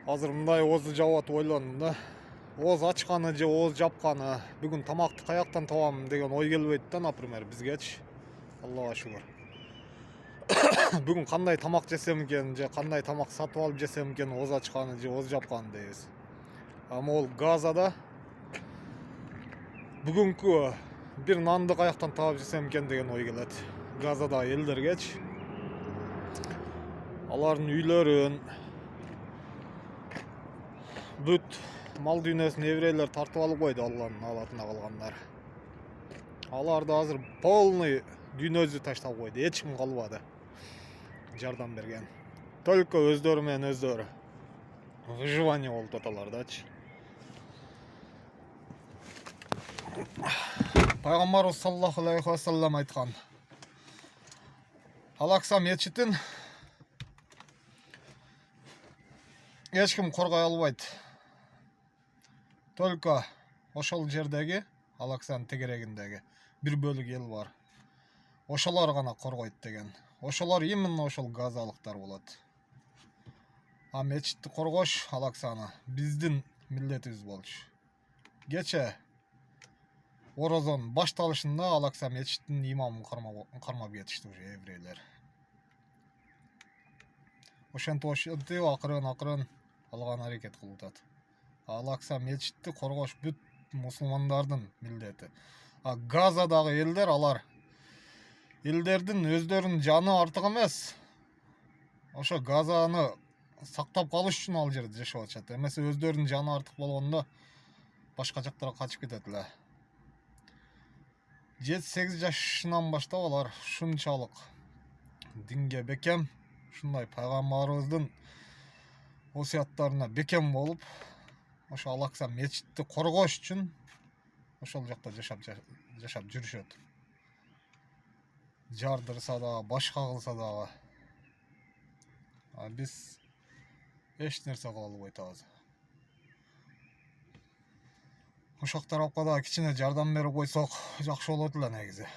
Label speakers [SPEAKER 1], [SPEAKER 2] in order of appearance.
[SPEAKER 1] Азыр мындай оозду жаап атып ойлондум да. Ооз ачканы же ооз жапканы, бүгүн тамакты каяктан табам деген ой келбейт да, например, бизгечи. Аллага шүгүр. Бүгүн кандай тамак жесем экен, же кандай тамак сатып алып жесем экен, ооз ачканы же ооз жапканы дейбиз. Могул Газада бүгүнкү бир нанды каяктан таап жесем экен деген ой келет. Газадагы элдергечи. Алардын үйлөрүн, бүт мал дүйнөсүн еврейлер тартып алып койду, Алланын алатына калгандар. Аларды азыр полный дүйнөсү таштап койду, эч ким калбады жардам берген. Только өздөрү менен өздөрү выживание болуп аталардачы. Пайгамбарыбыз саллаллаху алейхи ва саллям айткан: Алакса мечитин эч ким коргой албайт. Только ошол жердеги Алаксанын тегерегиндеги бир бөлүк эл бар. Ошолор гана коргойт деген. Ошолор именно ошол газалыктар болот. А мечитти коргош, Алаксаны биздин милдетибиз болчу. Кече Орозон башталышында Алакса мечитинин имамын кармап кетишти уже еврейлер. Ошентип акырын алган аракет кылып атат. Алакса мечитти коргош бүт мусулмандардын милдети. А Газадагы элдер, алар элдердин өздөрүнүн жаны артык эмес. Ошо Газаны сактап калыш үчүн ал жерде жашап атышат. Эмесе өздөрүнүн жаны артык болгондо башка жактарга качып кетет эле. 7-8 жашынан баштап алар ушунчалык динге бекем, ушундай пайгамбарыбыздын осуяттарына бекем болуп, ошо Алакса мечитти коргош үчүн ошол жакта жашап жүрүшөт. Жардырса дагы, башка кылса дагы. Биз эч нерсе кыла албай атабыз. Ошол тарапка да кичине жардам берип койсок жакшы болот эле негизи.